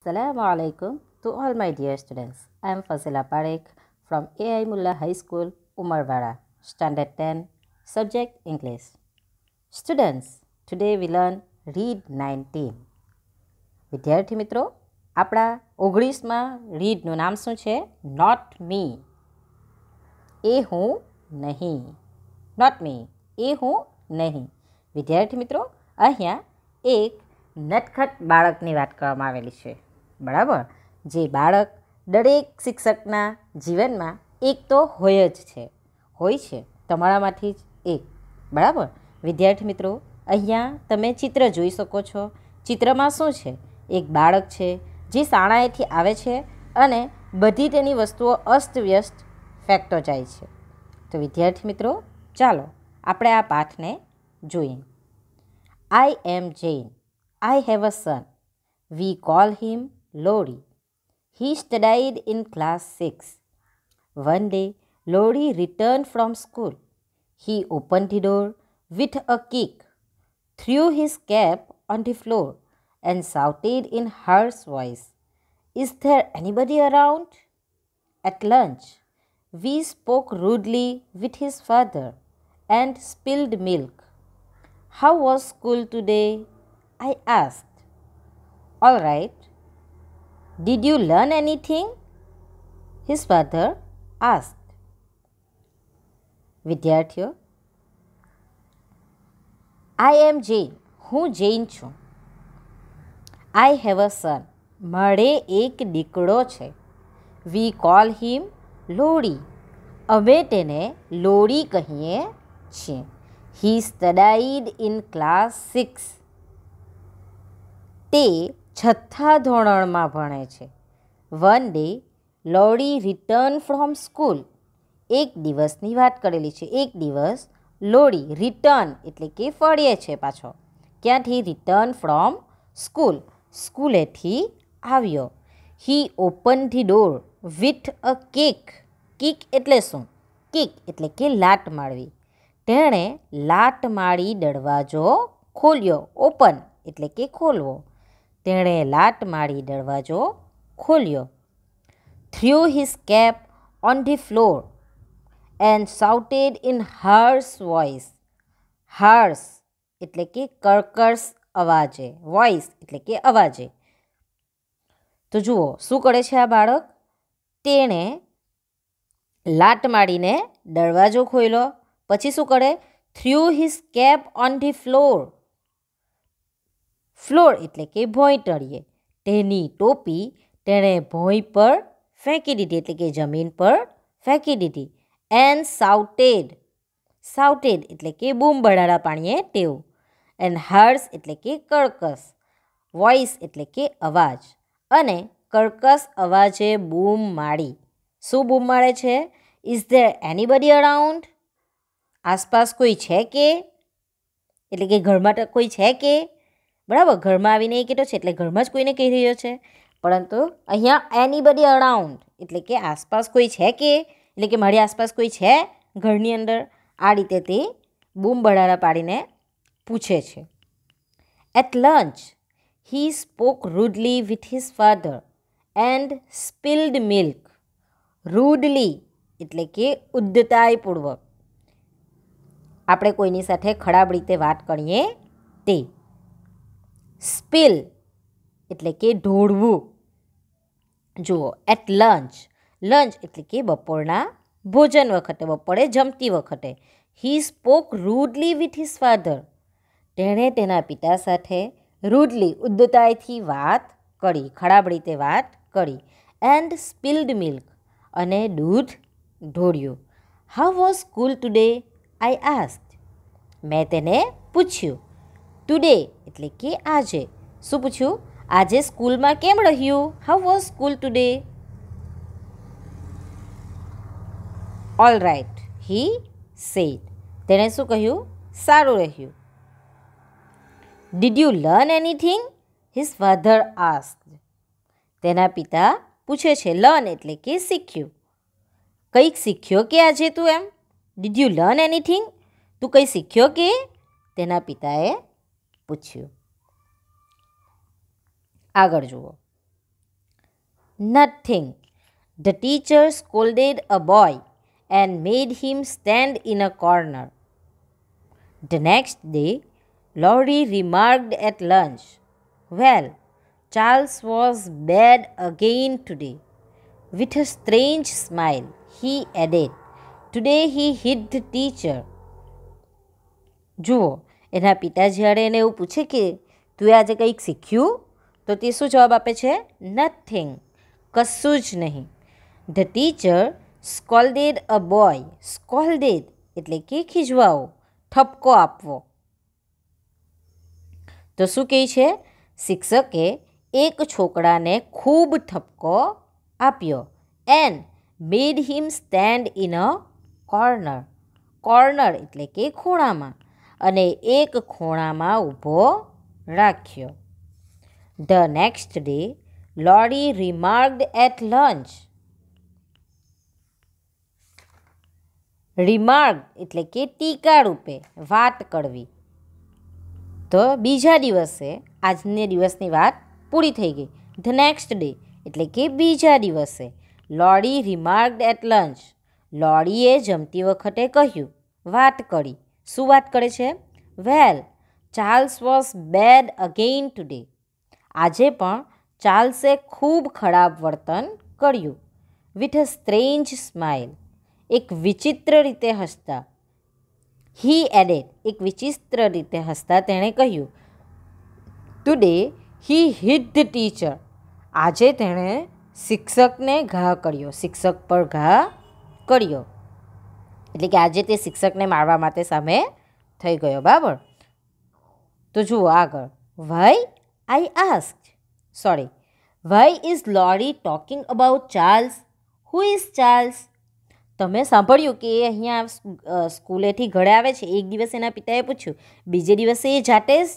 Assalamu alaikum to all my dear students. I am Fazila Parekh from AI Mullah High School, Umarwara, Standard 10, Subject English. Students, today we learn Read 19. વિદ્યાર્થી મિત્રો, આપણા 19માં રીડનું નામ શું છે? Not મી. એ હું નહીં. Not મી. એ હું નહીં. વિદ્યાર્થી મિત્રો, અહીંયા એક નટખટ બાળકની વાત કરવામાં આવેલી છે. બરાબર, જે બાળક દરેક શિક્ષકના જીવનમાં એક તો હોય જ છે, તમારામાંથી જ એક. બરાબર વિદ્યાર્થી મિત્રો, અહીંયા તમે ચિત્ર જોઈ શકો છો. ચિત્રમાં શું છે? એક બાળક છે જે શાળાએથી આવે છે અને બધી તેની વસ્તુઓ અસ્તવ્યસ્ત ફેંકતો જાય છે. તો વિદ્યાર્થી મિત્રો, ચાલો આપણે આ પાઠને જોઈએ. I am Jane. I have a son. We call him Lori. He studied in class 6. One day, Lori returned from school. He opened the door with a kick, threw his cap on the floor, and shouted in harsh voice, "Is there anybody around?" At lunch, we spoke rudely with his father and spilled milk. "How was school today?" I asked. "All right." "Did you learn anything?" his father asked. વિદ્યાર્થીઓ, I am Jane. હું જૈન છું. I have a son. મારે એક દીકરો છે. We call him Lori. અમે તેને લોરી કહીએ છીએ. He studied in class 6. તે છઠ્ઠા ધોરણમાં ભણે છે. One day, Lori returned from school. એક દિવસની વાત કરેલી છે. એક દિવસ લોરી રિટર્ન એટલે કે ફળીએ છે પાછો. ક્યાંથી? Return from school. સ્કૂલેથી આવ્યો. He open the door with a kick. Kick એટલે શું? કિક એટલે કે લાત મારવી. તેણે લાત મારી દરવાજો ખોલ્યો. ઓપન એટલે કે ખોલવો. તેણે લાત મારી દરવાજો ખોલ્યો. Threw his cap on the floor and shouted in harsh voice. Harsh એટલે કે કર્કશ અવાજે. વોઇસ એટલે કે અવાજે. તો જુઓ શું કરે છે આ બાળક? તેણે લાત મારીને દરવાજો ખોલ્યો. પછી શું કરે? Threw his cap on the floor. Floor એટલે કે ભોંય તળિયે. તેની ટોપી તેણે ભોંય પર ફેંકી દીધી એટલે કે જમીન પર ફેંકી દીધી. And sautéed. સાઉટેડ એટલે કે બૂમ બળાડા પાણીએ તેવું. એન્ડ હર્સ એટલે કે કર્કશ. વોઇસ એટલે કે અવાજ. અને કર્કશ અવાજે બૂમ મારી. શું બૂમ મારે છે? Is there anybody around? આસપાસ કોઈ છે કે? એટલે કે ઘરમાં કોઈ છે કે? બરાબર, ઘરમાં આવીને એ કહેતો છે એટલે ઘરમાં જ કોઈને કહી રહ્યો છે. પરંતુ અહીંયા એનીબડી અરાઉન્ડ એટલે કે આસપાસ કોઈ છે કે? એટલે કે મારી આસપાસ કોઈ છે ઘરની અંદર? આ રીતે તે બૂમ બળાડા પાડીને પૂછે છે. At lunch he spoke rudely with his father and spilled milk. Rudely એટલે કે ઉદ્ધતાઈપૂર્વક. આપણે કોઈની સાથે ખરાબ રીતે વાત કરીએ તે. સ્પિલ એટલે કે ઢોળવું. જુઓ, એટ લંચ. લંચ એટલે કે બપોરના ભોજન વખતે, બપોરે જમતી વખતે. હી spoke rudely with his father. તેણે તેના પિતા સાથે રૂડલી ઉદ્ધતાઈથી વાત કરી, ખરાબ રીતે વાત કરી. એન્ડ સ્પિલ્ડ મિલ્ક અને દૂધ ઢોળ્યું. How was school today? I asked. મેં તેને પૂછ્યું. ટુડે એટલે કે આજે. શું પૂછ્યું? આજે સ્કૂલમાં કેમ રહ્યું? How was school today? All right he said. તેણે શું કહ્યું? સારું રહ્યું. Did you learn anything? His father asked. તેના પિતા પૂછે છે. લર્ન એટલે કે શીખ્યું. કંઈક શીખ્યો કે આજે તું? એમ. Did you learn anything? તું કંઈ શીખ્યો કે? તેના પિતાએ પૂછ્યું. આગળ જુઓ. Nothing. The teacher scolded a boy and made him stand in a corner. The next day, Laurie remarked at lunch, "Well, Charles was bad again today." With a strange smile, he added, "Today he hit the teacher." જુઓ, એના પિતા જ્યારે એને એવું પૂછે કે તું આજે કંઈક શીખ્યું, તો તે શું જવાબ આપે છે? નથિંગ, કશું જ નહીં. The teacher સ્કોલ્ડેડ a boy. સ્કોલ્ડેડ એટલે કે ખીજવાવો, ઠપકો આપવો. તો શું કહે છે? શિક્ષકે એક છોકરાને ખૂબ ઠપકો આપ્યો. And made him stand in a corner. Corner એટલે કે ખૂણામાં, અને એક ખૂણામાં ઊભો રાખ્યો. The next day Laurie remarked at lunch. Remark એટલે કે ટીકા રૂપે, વાત કરવી. તો બીજા દિવસે, આજને દિવસની વાત પૂરી થઈ ગઈ. ધ નેક્સ્ટ ડે એટલે કે બીજા દિવસે લોરી રિમાર્કડ એટ લંચ. લોરીએ જમતી વખતે કહ્યું, વાત કરી. શું વાત કરે છે? Well, Charles was bad again today. આજે પણ ચાર્લ્સે ખૂબ ખરાબ વર્તન કર્યું. With a strange smile. એક વિચિત્ર રીતે હસતા. He added. એક વિચિત્ર રીતે હસતા તેણે કહ્યું, today he hit the teacher. આજે તેણે શિક્ષકને ઘા કર્યો. શિક્ષક પર ઘા કર્યો. એટલે કે આજે તે શિક્ષકને મારવા માટે સામે થઈ ગયો. બરાબર. તો જુઓ આગળ. Why I asked. Why is Laurie talking about Charles? Who is Charles? તમે સાંભળ્યું કે એ અહીંયા સ્કૂલેથી ઘરે આવે છે. એક દિવસ એના પિતાએ પૂછ્યું, બીજે દિવસે એ જાતે જ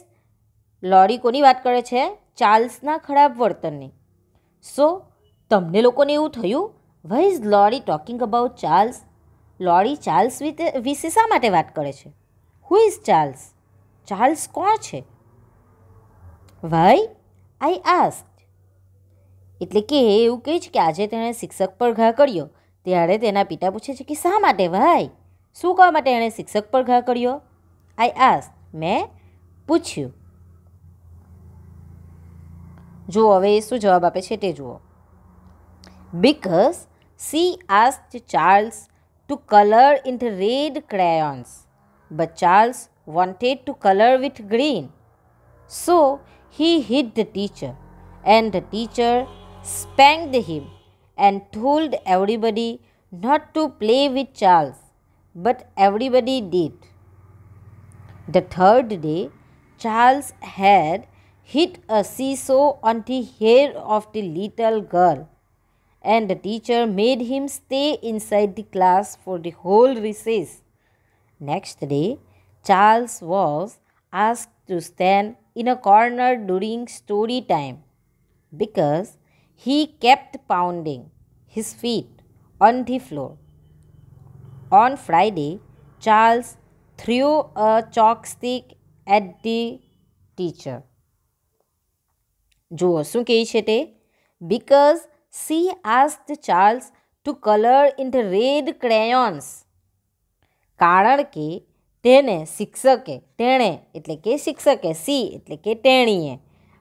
લોરી કોની વાત કરે છે? ચાર્લ્સના ખરાબ વર્તનની. સો તમને લોકોને એવું થયું, why is Laurie talking about Charles? Laurie Charles વિશે શા માટે વાત કરે છે? હુ ઇઝ ચાર્લ્સ? ચાર્લ્સ કોણ છે? Y I asked. એટલે કે એવું કહે છે કે આજે તેણે શિક્ષક પર ઘા કર્યો. ત્યારે તેના પિતા પૂછે છે કે શા માટે? ભાઈ, શું કરવા માટે એણે શિક્ષક પર ઘા કર્યો? આઈ આસ્ક. મેં પૂછ્યું. જુઓ હવે શું જવાબ આપે છે તે જુઓ. Because she asked Charles to colour in the red crayons, but Charles wanted to color with green. So he hit the teacher, and the teacher spanked him and told everybody not to play with Charles, but everybody did. The third day, Charles had hit a seesaw on the hair of the little girl, and the teacher made him stay inside the class for the whole recess. Next day, Charles was asked to stand in a corner during story time because he kept pounding his feet on the floor. On Friday, Charles threw a chalk stick at the teacher. જુઓ શું કહે છે તે? Because she asked Charles to color in the red crayons. કારણ કે તેને શિક્ષકે, તેણે એટલે કે શિક્ષકે, સી એટલે કે તેણીએ,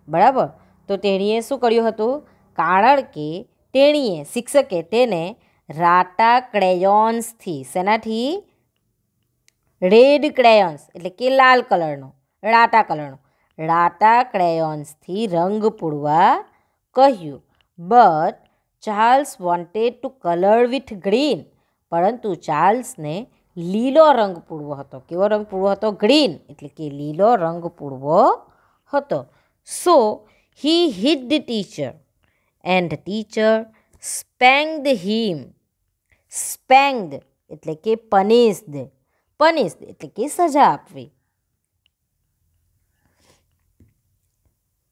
બરાબર. તો તેણીએ શું કર્યું હતું? કારણ કે તેણીએ, શિક્ષકે તેને રાટા ક્રેયોન્સથી, શેનાથી? રેડ ક્રેયોન્સ એટલે કે લાલ કલરનો, રાટા કલરનો, રાટા ક્રેયોન્સથી રંગ પૂરવા કહ્યું. But Charles wanted to colour with green. પરંતુ ચાર્લ્સને લીલો રંગ પૂરવો હતો. કેવો રંગ પૂરવો હતો? ગ્રીન એટલે કે લીલો રંગ પૂરવો હતો. સો he hit the teacher and the teacher spanked him. Spanked એટલે કે punished. Punished એટલે કે સજા આપવી.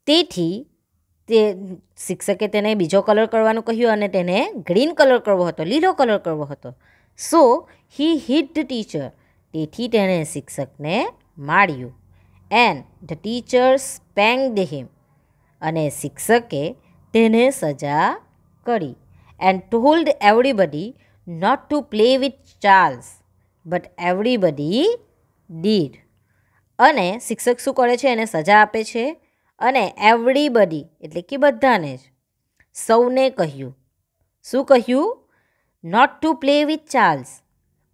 તેથી તે શિક્ષકે તેને બીજો કલર કરવાનું કહ્યું અને તેને ગ્રીન કલર કરવો હતો, લીલો કલર કરવો હતો. સો he hit the teacher. તેથી તેણે શિક્ષકને માર્યું. And the teacher spanked him. અને શિક્ષકે તેને સજા કરી and told everybody not to play with Charles but everybody did. અને શિક્ષક શું કરે છે? એને સજા આપે છે અને એવરીબડી એટલે કે બધાને જ, સૌને કહ્યું. શું કહ્યું? Not to play with Charles,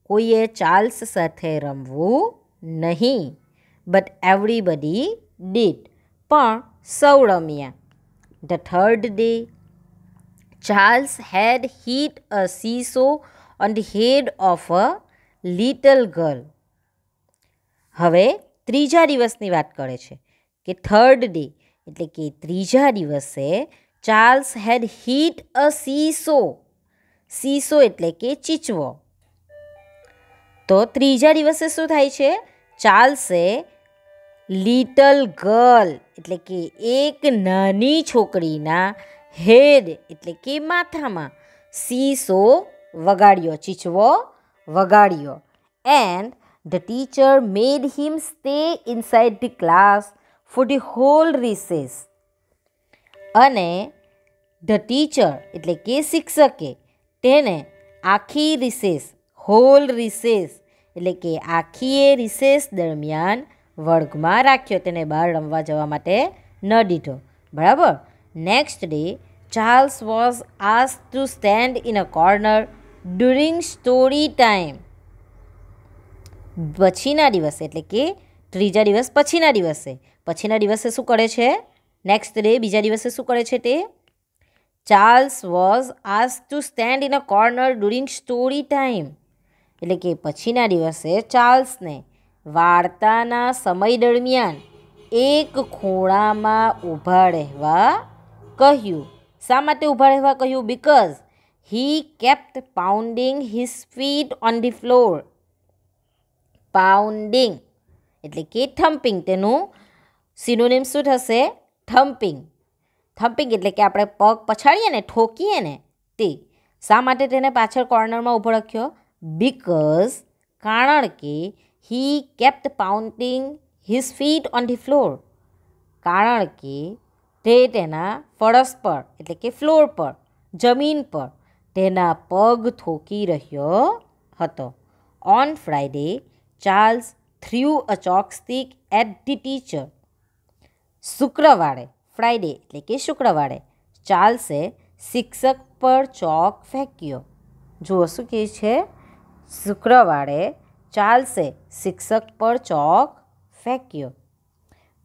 કોઈએ ચાર્લ્સ સાથે રમવું નહીં. બટ એવરીબડી ડીડ, પણ સૌ રમ્યા. The third day Charles had hit a seesaw on the head of a little girl. હવે ત્રીજા દિવસની વાત કરે છે કે થર્ડ ડે એટલે કે ત્રીજા દિવસે Charles had hit a seesaw. Seesaw એટલે કે ચીચવો. તો ત્રીજા દિવસે શું થાય છે? ચાર્લ્સે લિટલ ગર્લ એટલે કે એક નાની છોકરીના હેડ એટલે કે માથામાં સીસો વગાડ્યો, ચીચવો વગાડ્યો. And the teacher made him stay inside the class for the whole recess. અને ધ ટીચર એટલે કે શિક્ષકે તેને આખી રિસેસ, હોલ રિસેસ એટલે કે આખી રિસેસ દરમિયાન વર્ગમાં રાખ્યો, તેને બહાર રમવા જવા માટે ન દીધો. બરાબર. Next day Charles was asked two stand in a corner during story time. પછીના દિવસે એટલે કે ત્રીજા દિવસ પછીના દિવસે શું કરે છે? નેક્સ્ટ ડે બીજા દિવસે શું કરે છે તે? Charles was asked two stand in a corner during story time એટલે કે પછીના દિવસે ચાર્લ્સને વાર્તાના સમય દરમિયાન એક ખૂણામાં ઊભા રહેવા કહ્યું. શા માટે ઊભા રહેવા કહ્યું? Because he kept pounding his feet on the floor. Pounding એટલે કે થમ્પિંગ, તેનું સિનોનિમ શું થશે? થમ્પિંગ. થમ્પિંગ એટલે કે આપણે પગ પછાડીએ ને, ઠોકીએ ને તે. શા માટે તેને પાછળ કોર્નરમાં ઊભો રાખ્યો? બિકોઝ, કારણ કે he kept pounding his feet on the floor, કારણ કે તે તેના ફરસ પર એટલે કે ફ્લોર પર, જમીન પર તેના પગ થોકી રહ્યો હતો. On Friday Charles threw a chalkstick at the teacher. શુક્રવારે, ફ્રાઇડે એટલે કે શુક્રવારે, ચાર્લ્સે શિક્ષક પર ચોક ફેંક્યો. જુઓ શું કહે છે? શુક્રવારે ચાર્લ્સે શિક્ષક પર ચોક ફેંક્યો.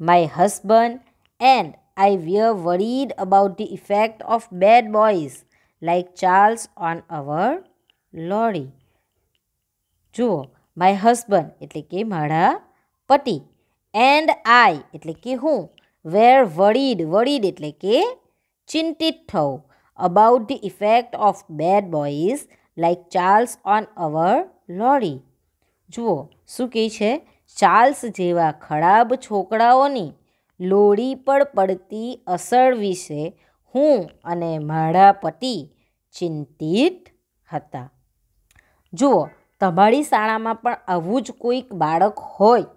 My husband and I were worried about the effect of bad boys like Charles on our lorry. જુઓ, માય હસબન્ડ એટલે કે મારા પતિ, એન્ડ આઈ એટલે કે હું, વેર વરીડ એટલે કે ચિંતિત થવું, about the effect of bad boys like Charles on our Laurie. જુઓ શું કહે છે? ચાર્લ્સ જેવા ખરાબ છોકરાઓની લોરી પર પડતી અસર વિશે હું અને મારા પતિ ચિંતિત હતા. જુઓ, તમારી શાળામાં પણ આવું જ કોઈક બાળક હોય,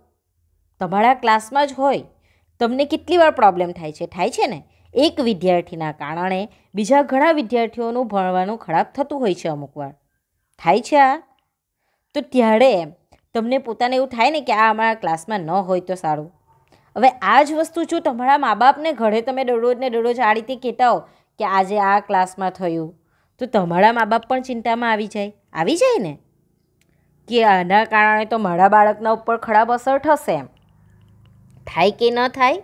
તમારા ક્લાસમાં જ હોય, તમને કેટલી વાર પ્રોબ્લેમ થાય છે ને? એક વિદ્યાર્થીના કારણે બીજા ઘણા વિદ્યાર્થીઓનું ભણવાનું ખરાબ થતું હોય છે. અમુક વાર થાય છે આ. તો ત્યારે તમને પોતાને એવું થાય ને કે આ અમારા ક્લાસમાં ન હોય તો સારું. હવે આ જ વસ્તુ જો તમારા મા બાપને ઘરે તમે દરરોજ આ રીતે કહેતા હો કે આજે આ ક્લાસમાં થયું, તો તમારા મા બાપ પણ ચિંતામાં આવી જાય ને કે આના કારણે તો મારા બાળકના ઉપર ખરાબ અસર થશે. એમ થાય કે ન થાય?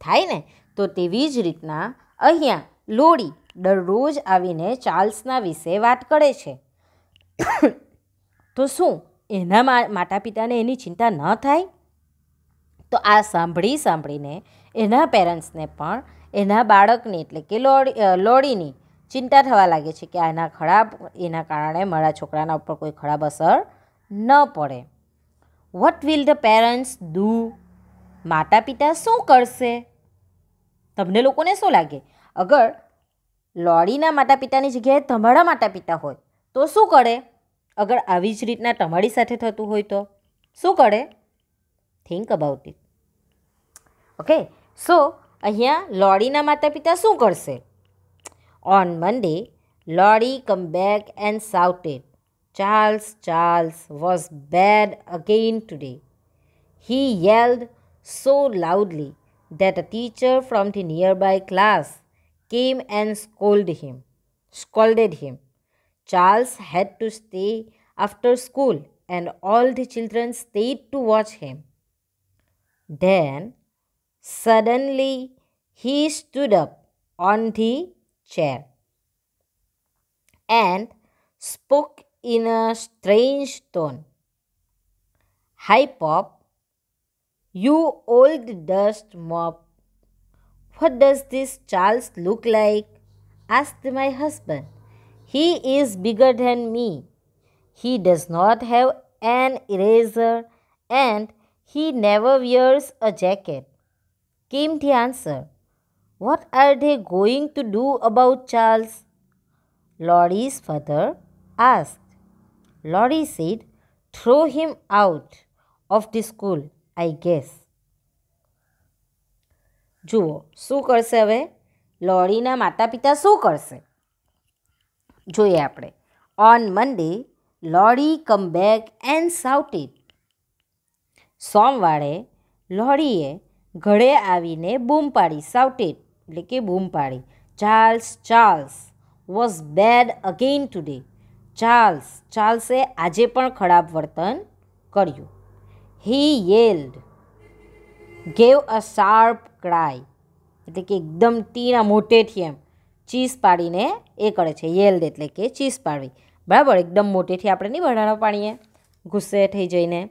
થાય ને. તો તેવી જ રીતના અહીંયા લોરી દરરોજ આવીને ચાર્લ્સના વિશે વાત કરે છે. તો શું એના માતા પિતાને એની ચિંતા ન થાય? તો આ સાંભળીને એના પેરેન્ટ્સને પણ એના બાળકની એટલે કે લોરીની ચિંતા થવા લાગે છે કે એના કારણે મારા છોકરાના ઉપર કોઈ ખરાબ અસર ન પડે. What will the parents do? માતા પિતા શું કરશે? તમને લોકોને શું લાગે? અગર લોરીના માતા પિતાની જગ્યાએ તમારા માતા પિતા હોય તો શું કરે? અગર આવી જ રીતના તમારી સાથે થતું હોય તો શું કરે? Think about it. ઓકે, સો અહીંયા લોરીના માતા પિતા શું કરશે? On Monday Lorry came back and shouted, Charles, Charles was bad again today. He yelled so loudly that a teacher from the nearby class came and scolded him. Charles had to stay after school and all the children stayed to watch him. Then suddenly he stood up on the chair and spoke in a strange tone. Hi, Pop, you old dust mop. What does this Charles look like? Asked my husband. He is bigger than me. He does not have an eraser and he never wears a jacket. Came the answer. What are they going to do about Charles? Laurie's father asked. Laurie said, throw him out of the school, I guess. જુઓ શું કરશે હવે લોરીના માતા પિતા શું કરશે જોઈએ આપણે. On Monday, Laurie come back and shouted. સોમવારે લોરીએ ઘરે આવીને બૂમ પાડી. સાઉટેડ એટલે કે બૂમ પાડી. Charles Charles was bad again today. ચાર્લ્સે આજે પણ ખરાબ વર્તન કર્યું. He yelled gave a sharp cry એટલે કે એકદમ ટીના મોટેથી એમ ચીસ પાડીને એ કરે છે. યેલ્ડ એટલે કે ચીસ પાડવી. બરાબર, એકદમ મોટેથી આપણે નહીં વડાણા પાડીએ ગુસ્સે થઈ જઈને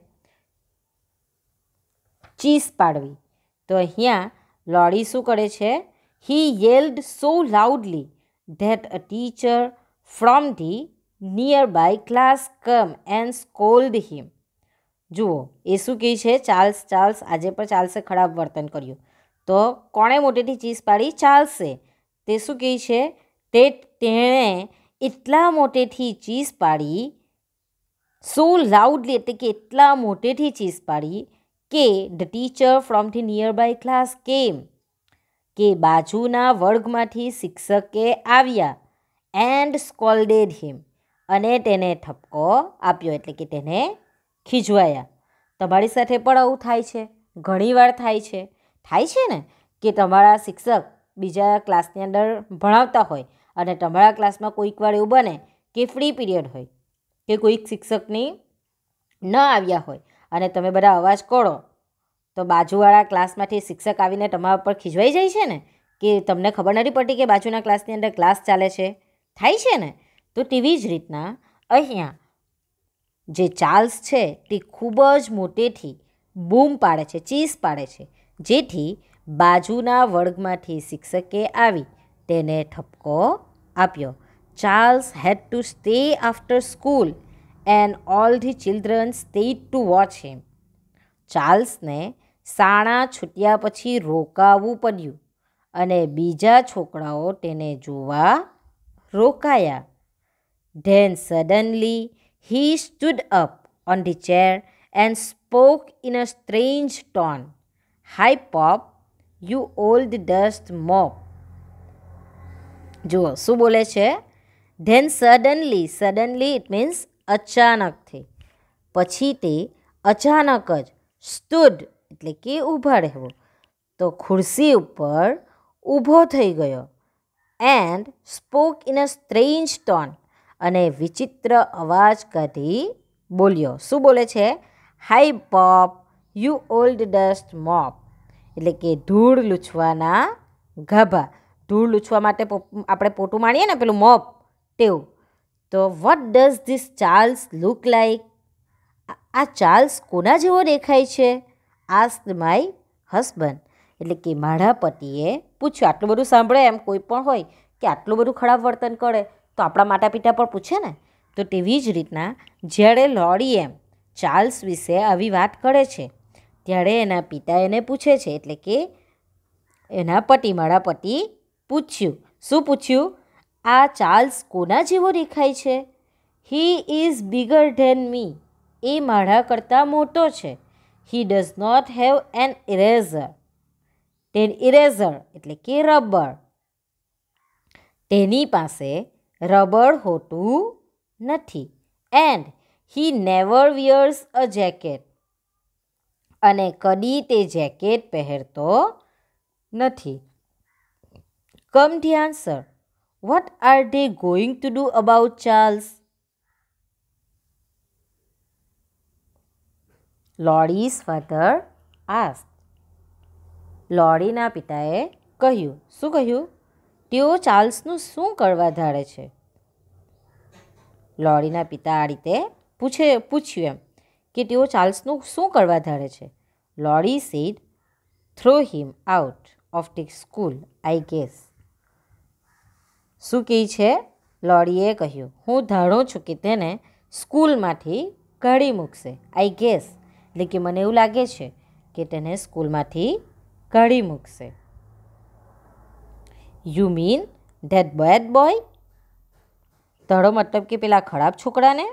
ચીસ પાડવી. તો અહીંયા લોરી શું કરે છે? He yelled so loudly that a teacher from the nearby class come and scold him. જુઓ એ શું કહે છે? ચાર્લ્સ આજે પણ ચાર્લ્સે ખરાબ વર્તન કર્યું. તો કોણે મોટેથી ચીસ પાડી? ચાર્લ્સે. તે શું કહે છે? તેણે એટલા મોટેથી ચીસ પાડી, સો લાઉડલી એટલે કે એટલા મોટેથી ચીસ પાડી કે the teacher from the nearby class કેમ કે બાજુના વર્ગમાંથી શિક્ષકે આવ્યા એન્ડ સ્કોલ્ડેડ હિમ અને તેને ઠપકો આપ્યો એટલે કે તેને ખીજવાયા. તમારી સાથે પણ આવું થાય છે? ઘણીવાર થાય છે ને કે તમારા શિક્ષક બીજા ક્લાસની અંદર ભણાવતા હોય અને તમારા ક્લાસમાં કોઈક વાર એવું બને કે ફ્રી પીરિયડ હોય કે કોઈક શિક્ષકની ન આવ્યા હોય અને તમે બધા અવાજ કરો તો બાજુવાળા ક્લાસમાંથી શિક્ષક આવીને તમારા પર ખીજવાઈ જાય છે ને કે તમને ખબર નથી પડતી કે બાજુના ક્લાસની અંદર ક્લાસ ચાલે છે. થાય છે ને? તો તેવી જ રીતના અહીંયા જે ચાર્લ્સ છે તે ખૂબ જ મોટેથી બૂમ પાડે છે, ચીસ પાડે છે, જેથી બાજુના વર્ગમાંથી શિક્ષકે આવી તેને ઠપકો આપ્યો. Charles had to stay after school and all the children stayed to watch him. ચાર્લ્સને શાળા છૂટ્યા પછી રોકાવું પડ્યું અને બીજા છોકરાઓ તેને જોવા રોકાયા. Then suddenly he stood up on the chair and spoke in a strange tone. Hi, Pop, you old dust mop. જુઓ શું બોલે છે? ધેન સડનલી ઇટ મીન્સ અચાનકથી. પછી તે અચાનક જ સ્ટુડ એટલે કે ઊભા રહેવું. તો ખુરશી ઉપર ઊભો થઈ ગયો. And spoke in a strange tone અને વિચિત્ર અવાજ કાઢી બોલ્યો. શું બોલે છે? Hi pop, you old dust mop એટલે કે ધૂળ લૂછવાના ગાભા. ધૂળ લૂછવા માટે આપણે પોતું માણીએ ને પેલું મોપ તેવું. તો what does this Charles look like? આ ચાર્લ્સ કોના જેવો દેખાય છે? આસ્ક્ડ માય હસબન્ડ એટલે કે મારા પતિએ પૂછ્યું. આટલું બધું સાંભળે એમ કોઈ પણ હોય કે આટલું બધું ખરાબ વર્તન કરે તો આપણા માતા પિતા પણ પૂછે ને. તો તેવી જ રીતના જ્યારે લોરી એમ ચાર્લ્સ વિશે આવી વાત કરે છે ત્યારે એના પિતા એને પૂછે છે એટલે કે એના પતિ, મારા પતિ પૂછ્યું. શું પૂછ્યું? આ ચાર્લ્સ કોના જેવો દેખાય છે? He is bigger than me. એ મારા કરતાં મોટો છે. He does not have an eraser. Eraser એટલે કે રબર. તેની પાસે રબર હોતું નથી. And he never wears a jacket. અને કદી તે જેકેટ પહેરતો નથી. Come the answer. What are they going to do about Charles? Laurie's father asked. લોરીના પિતાએ કહ્યું. શું કહ્યું? તેઓ ચાર્લ્સનું શું કરવા ધારે છે? લોરીના પિતા આ રીતે પૂછ્યું એમ કે તેઓ ચાર્લ્સનું શું કરવા ધારે છે. Laurie said, throw him out of the school I guess. શું કહે છે? લોરીએ કહ્યું, હું ધારું છું કે તેને સ્કૂલમાંથી કાઢી મૂકશે. આઈ ગેસ એટલે કે મને એવું લાગે છે કે તેને સ્કૂલમાંથી કાઢી મૂકશે. You mean that bad boy? તારો મતલબ કે પેલા ખરાબ છોકરાને?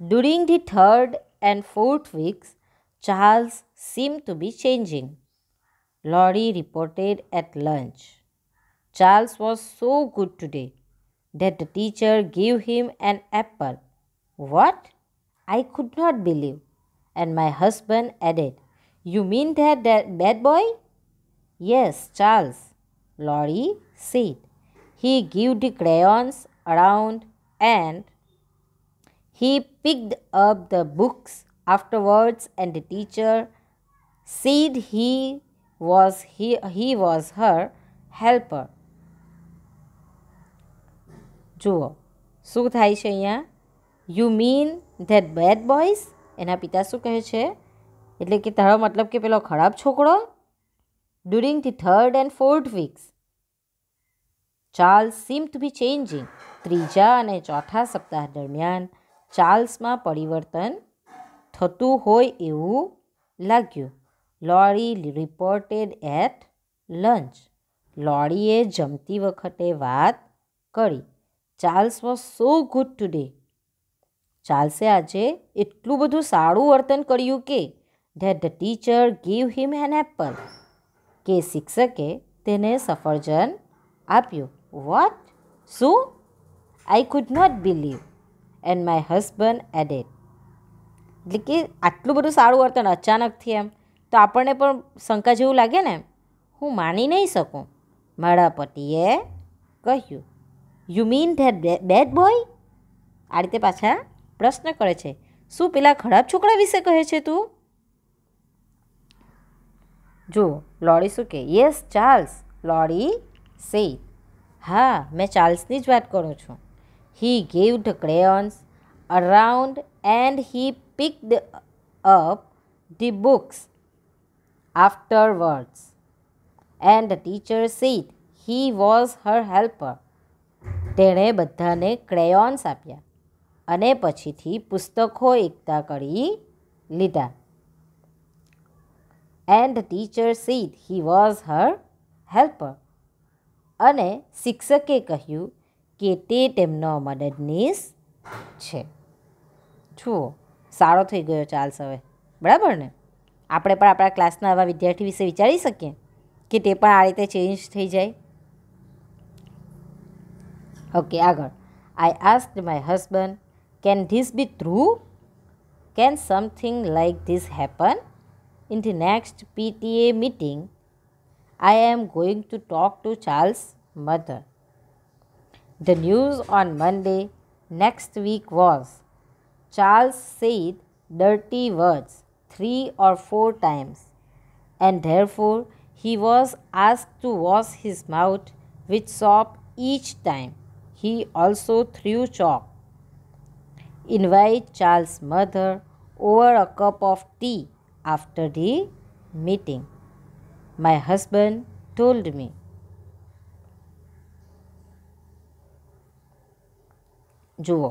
During the third and fourth weeks Charles seemed to be changing. Laurie reported at lunch. Charles was so good today that the teacher gave him an apple. What? I could not believe. And my husband added, you mean that bad boy? Yes, Charles, Laurie said. He gave the crayons around and he picked up the books afterwards, and the teacher said he was her helper. જુઓ શું થાય છે અહીંયા? You mean that bad boys? એના પિતા શું કહે છે? એટલે કે તારો મતલબ કે પેલો ખરાબ છોકરો? During the third and fourth weeks Charles seem to be changing. ત્રીજા અને ચોથા સપ્તાહ દરમિયાન ચાર્લ્સમાં પરિવર્તન થતું હોય એવું લાગ્યું. Laurie reported at lunch. લોરીએ જમતી વખતે વાત કરી. Charles was so good today. ચાર્લ્સે આજે એટલું બધું સારું વર્તન કર્યું કે that the teacher give him an apple. કે શિક્ષકે તેને સફરજન આપ્યું. વોટ? શું? I could not believe. And my husband added. એટલે કે આટલું બધું સારું વર્તન અચાનકથી એમ તો આપણને પણ શંકા જેવું લાગે ને. હું માની નહીં શકું. મારા પતિએ કહ્યું. You mean that bad boy? આ રીતે પાછા પ્રશ્ન કરે છે. શું પેલા ખરાબ છોકરા વિશે કહે છે તું? જુઓ લોરી શું કહે? યસ ચાર્લ્સ, લોરી સેડ. હા, મેં ચાર્લ્સની જ વાત કરું છું. હી gave the crayons around and he picked up the books afterwards, and the teacher said he was her helper. તેણે બધાને ક્રેયોન્સ આપ્યા અને પછીથી પુસ્તકો એકઠા કરી લીધા. And the teacher said he was her helper. અને શિક્ષકે કહ્યું કે તે તેમનો મદદનીશ છે. જુઓ સારો થઈ ગયો ચાર્લ્સ હવે, બરાબર ને? આપણે પણ આપણા ક્લાસના આવા વિદ્યાર્થી વિશે વિચારી શકીએ કે તે પણ આ રીતે ચેન્જ થઈ જાય. ઓકે, આગળ. I asked my husband, can this be true? Can something like this happen? In the next PTA meeting I am going to talk to Charles' mother. The news on Monday next week was Charles said dirty words 3 or 4 times, and therefore he was asked to wash his mouth with soap each time. He also threw chalk. Invite Charles' mother over a cup of tea after the meeting, my husband told me. જુઓ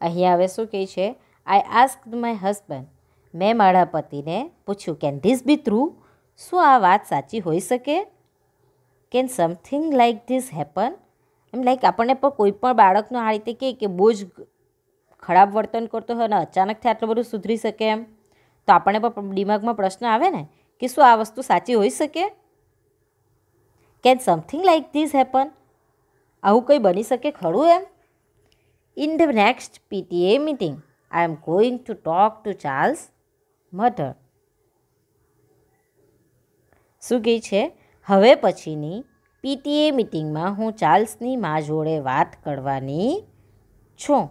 અહીંયા હવે શું કહે છે? I asked my husband. મેં મારા પતિને પૂછ્યું. Can this be true? શું આ વાત સાચી હોઈ શકે? Can something like this happen? એમ લાઈક આપણને પણ કોઈ પણ બાળકનો આ રીતે કહે કે બહુ જ ખરાબ વર્તન કરતો હોય અને અચાનકથી આટલું બધું સુધરી શકે એમ તો આપણને પણ દિમાગમાં પ્રશ્ન આવે ને કે શું આ વસ્તુ સાચી હોઈ શકે? Can something like this happen? આવું કંઈ બની શકે ખરું એમ? In the next PTA meeting, I am going to talk to Charles' mother. શું કહે છે? હવે પછીની PTA મીટિંગમાં હું ચાર્લ્સની મા જોડે વાત કરવાની છું.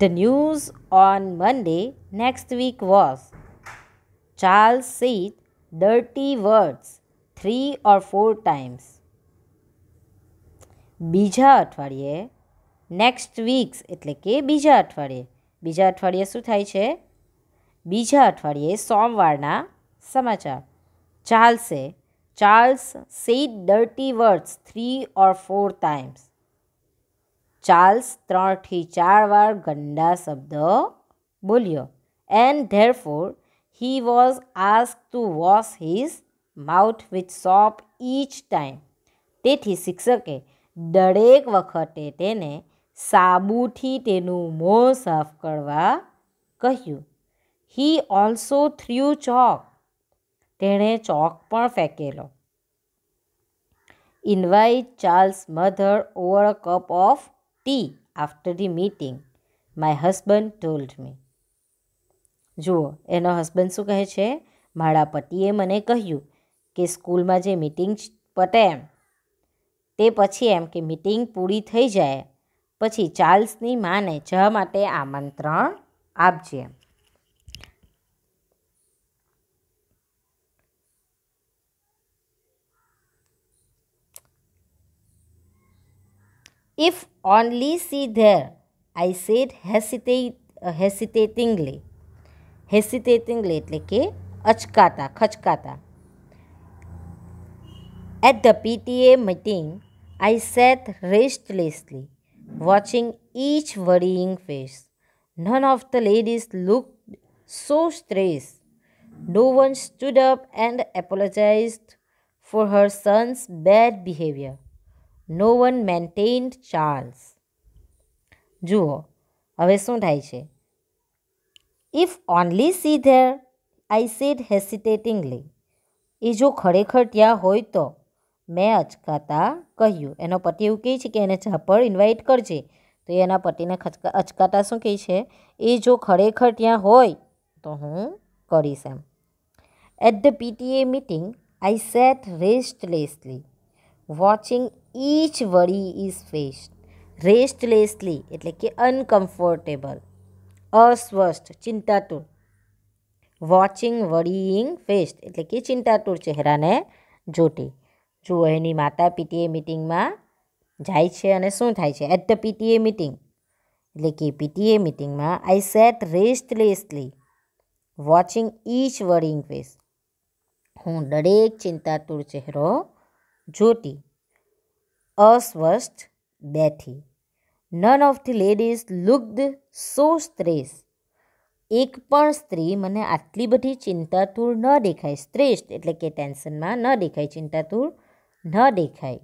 The news on Monday next week was Charles said dirty words 3 or 4 times. બીજા અઠવાડિયે નેક્સ્ટ વીક્સ એટલે કે બીજા અઠવાડિયે શું થાય છે? બીજા અઠવાડિયે સોમવારના સમાચાર. Charles said dirty words 3 or 4 times. Charles 3 થી 4 વાર ગંદા શબ્દ બોલ્યો. And therefore he was asked to wash his mouth with soap each time. તેથી શિક્ષકે દરેક વખતે તેને સાબુથી તેનું મોં સાફ કરવા કહ્યું. He also threw chalk. તેણે ચોક પણ ફેંકેલો. Invite Charles' mother over a cup of tea after the meeting, my husband told me. જુઓ, એનો હસબન્ડ શું કહે છે? મારા પતિએ મને કહ્યું કે સ્કૂલમાં જે મીટિંગ પતે એમ તે પછી એમ કે મીટિંગ પૂરી થઈ જાય પછી ચાર્લ્સની માને ચા માટે આમંત્રણ આપજે એમ. If only see there, I said hesitatingly. Hesitatingly એટલે કે ખચકાતા. At the PTA meeting, I sat restlessly, watching each worrying face. None of the ladies looked so stressed. No one stood up and apologized for her son's bad behavior. No one maintained Charles. જુઓ, હવે શું થાય છે? If only see there, I said hesitatingly. એ જો ખરેખર ત્યાં હોય તો મેં અચકાતા કહ્યું. એનો પતિ એવું કહે છે કે એને ચા પર ઇન્વાઇટ કરજે. તો એના પતિને અચકાતા શું કહે છે? એ જો ખરેખર ત્યાં હોય તો હું કરીશ એમ. At the PTA meeting, I sat restlessly, watching each worry is faced. Restlessly એટલે કે uncomfortable, અસ્વસ્થ, ચિંતાતુર. વોચિંગ worrying face એટલે કે ચિંતાતુર ચહેરાને જોતી. જુઓ, એની માતા PTA મિટિંગમાં જાય છે અને શું થાય છે? એટ ધ PTA મિટિંગ એટલે કે PTA મિટિંગમાં I sat restlessly, watching each worrying face. હું દરેક ચિંતાતુર ચહેરો જોતી. અસ્વસ્થ બેઠી. None of the ladies looked so stressed. એક પણ સ્ત્રી મને આટલી બધી ચિંતાતુર ન દેખાય. સ્ટ્રેસ્ડ એટલે કે ટેન્શનમાં ન દેખાય, ચિંતાતુર ન દેખાય.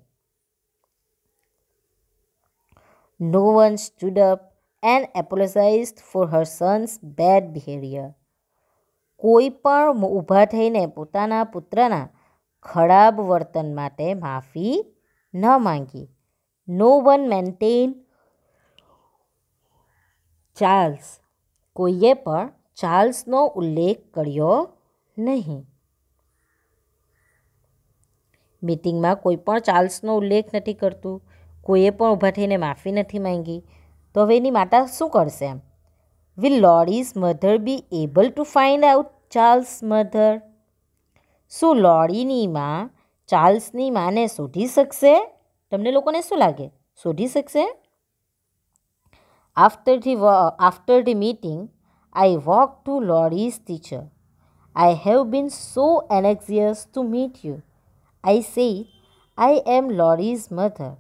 No one stood up and apologized for her son's bad behavior. કોઈ પણ ઊભા થઈને પોતાના પુત્રના ખરાબ વર્તન માટે માફી ન માંગી. No one maintained Charles. કોઈએ પણ ચાર્લ્સનો ઉલ્લેખ કર્યો નહીં. મીટિંગમાં કોઈ પણ ચાર્લ્સનો ઉલ્લેખ નથી કરતું. કોઈએ પણ ઊભા થઈને માફી નથી માંગી. તો હવે એની માતા શું કરશે એમ? Will Laurie's mother be able to find out Charles' mother? શું લોરીની માં ચાર્લ્સની માને શોધી શકશે? તમને લોકોને શું લાગે? શોધી શકશે? After the meeting, I walked to Laurie's teacher. I have been so anxious to meet you. I said, I am Laurie's mother.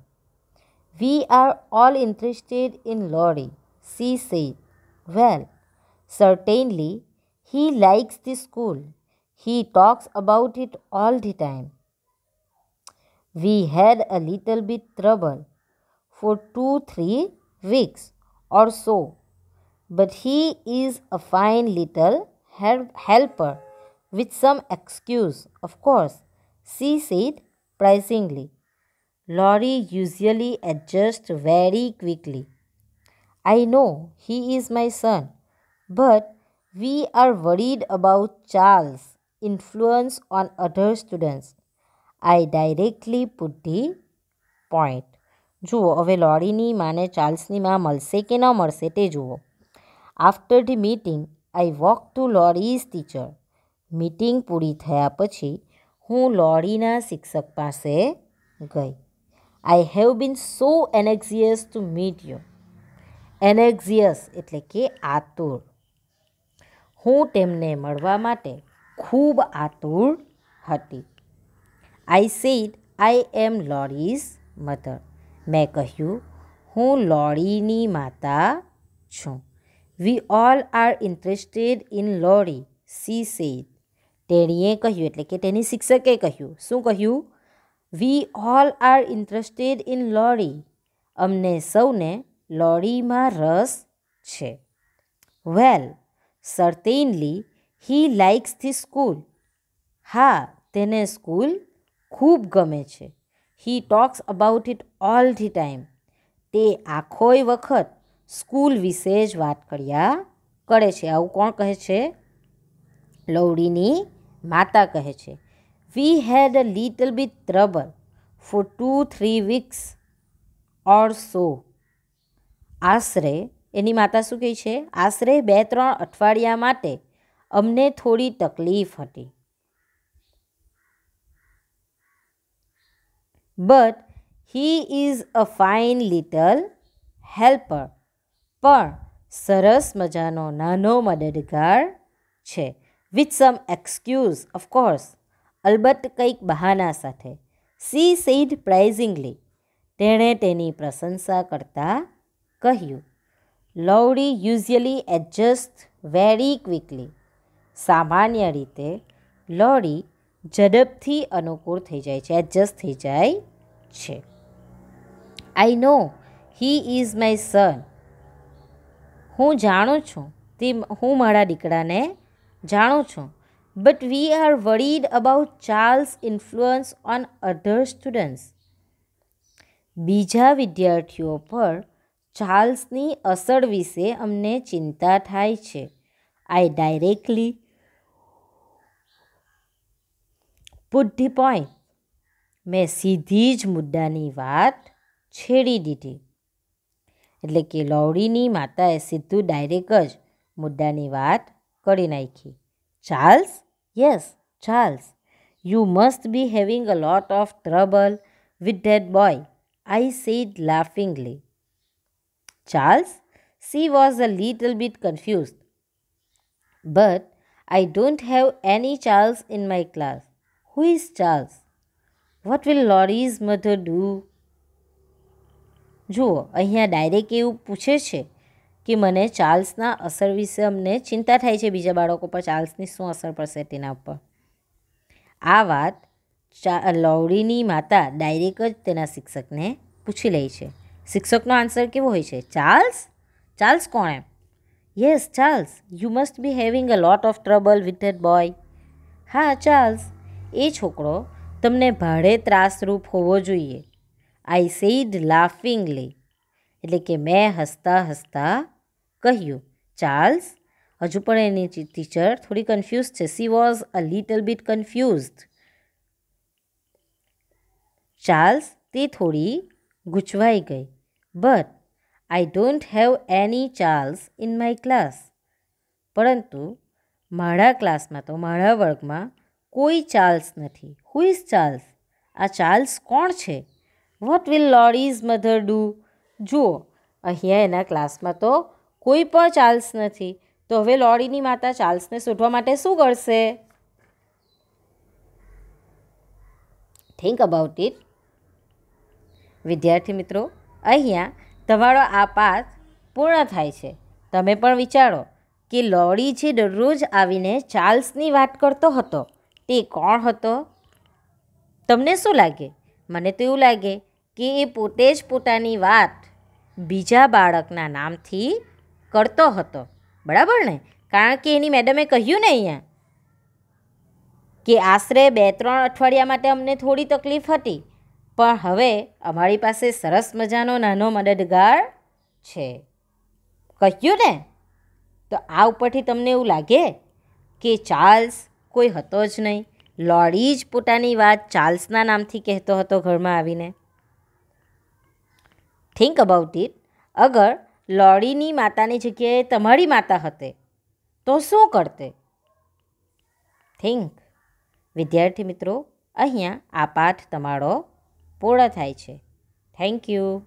We are all interested in Laurie, she said. Well, certainly, he likes the school. He talks about it all the time. We had a little bit trouble for 2-3 weeks or so, but he is a fine little helper with some excuse, of course, she said praisingly. Laurie usually adjusts very quickly. I know he is my son, but we are worried about Charles' influence on other students. I directly put the point. જુઓ હવે લોરીની માને ચાર્લ્સની માં મળશે કે ન મળશે તે જુઓ. After the meeting I walk to Laurie's teacher. Meeting પૂરી થયા પછી હું લોરીના શિક્ષક પાસે ગઈ. I have been so anxious to meet you. Anxious એટલે કે આતુર. હું તેમને મળવા માટે ખૂબ આતુર હતી. I said I am Laurie's mother. મેં કહ્યું હું લોરીની માતા છું. We all are interested in Laurie, she said. તેણીએ કહ્યું એટલે કે તેની શિક્ષકે કહ્યું. શું કહ્યું? We all are interested in Laurie. અમને સૌને લોરીમાં રસ છે. Well, certainly he likes the school. હા, તેને સ્કૂલ ખૂબ ગમે છે. He talks about it all the time. તે આખોય વખત સ્કૂલ વિશે જ વાત કર્યા કરે છે. આવું કોણ કહે છે? લોરીની માતા કહે છે. We had a little bit trouble for 2-3 weeks or so. આશરે એની માતા શું કહે છે? આશરે 2-3 અઠવાડિયા માટે અમને થોડી તકલીફ હતી. But he is a fine little helper. પણ સરસ મજાનો નાનો મદદગાર છે. With some excuse of course. અલબત્ત કંઈક બહાના સાથે. She said praisingly. તેણે તેની પ્રશંસા કરતાં કહ્યું. Laurie usually adjust very quickly. સામાન્ય રીતે લોરી ઝડપથી અનુકૂળ થઈ જાય છે, એડજસ્ટ થઈ જાય છે. આઈ નો હી ઇઝ માય સન. હું જાણું છું હું મારા દીકરાને જાણું છું. But we are worried about Charles influence on other students. બીજા વિદ્યાર્થીઓ પર ચાર્લ્સની અસર વિશે અમને ચિંતા થાય છે. આઈ ડાયરેક્ટલી પુટ ધી પોઈન્ટ. મેં સીધી જ મુદ્દાની વાત છેડી દીધી. એટલે કે લોરીની માતાએ સીધું ડાયરેક્ટ જ મુદ્દાની વાત કરી નાખી. Charles? Yes, Charles. You must be having a lot of trouble with that boy, I said laughingly. Charles? She was a little bit confused. But I don't have any Charles in my class. Who is Charles? What will Laurie's mother do? જુઓ અહીંયા direct એવું પૂછે છે કે મને ચાર્લ્સના અસર વિશે અમને ચિંતા થાય છે. બીજા બાળકો પર ચાર્લ્સની શું અસર પડશે તેના ઉપર. આ વાત લોરીની માતા ડાયરેક્ટ જ તેના શિક્ષકને પૂછી લે છે. શિક્ષકનો આન્સર કેવો હોય છે? ચાર્લ્સ? ચાર્લ્સ કોણ એમ? Yes, Charles. You must be having a lot of trouble with that boy. હા, ચાર્લ્સ. એ છોકરો તમને ભારે ત્રાસરૂપ હોવો જોઈએ. I said laughingly. એટલે કે મેં હસતા હસતા કહ્યું. ચાર્લ્સ? હજુ પણ એની ટીચર થોડી કન્ફ્યુઝ છે. She was a little bit confused. Charles તે થોડી ગૂંચવાઈ ગઈ. But I don't have any Charles in my class. પરંતુ મારા ક્લાસમાં તો મારા વર્ગમાં કોઈ ચાર્લ્સ નથી. Who is Charles? આ ચાર્લ્સ કોણ છે? What will Laurie's mother do? જુઓ અહીંયા એના ક્લાસમાં તો કોઈ પણ ચાર્લ્સ નથી. તો હવે લોરીની માતા ચાર્લ્સને શોધવા માટે શું કરશે? Think about it. વિદ્યાર્થી મિત્રો, અહીંયા તમારો આ પાઠ પૂર્ણ થાય છે. તમે પણ વિચારો કે લોરી જે દરરોજ આવીને ચાર્લ્સની વાત કરતો હતો તે કોણ હતો? તમને શું લાગે? મને તો એવું લાગે કે એ પોતે જ પોતાની વાત બીજા બાળકના નામથી કરતો હતો. બરાબર ને? કારણ કે એની મેડમે કહ્યું ને અહીંયા કે આશરે 2-3 અઠવાડિયા માટે અમને થોડી તકલીફ હતી. પણ હવે અમારી પાસે સરસ મજાનો નાનો મદદગાર છે. કહ્યું ને? તો આ ઉપરથી તમને એવું લાગે કે ચાર્લ્સ કોઈ હતો જ નહીં, લોરી જ પોતાની વાત ચાર્લ્સના નામથી કહેતો હતો ઘરમાં આવીને. Think about it. અગર લોરીની માતાની જગ્યાએ તમારી માતા હતે તો શું કરતે? થિંક. વિદ્યાર્થી મિત્રો, અહીંયા આ પાઠ તમારો પૂર્ણ થાય છે. Thank you.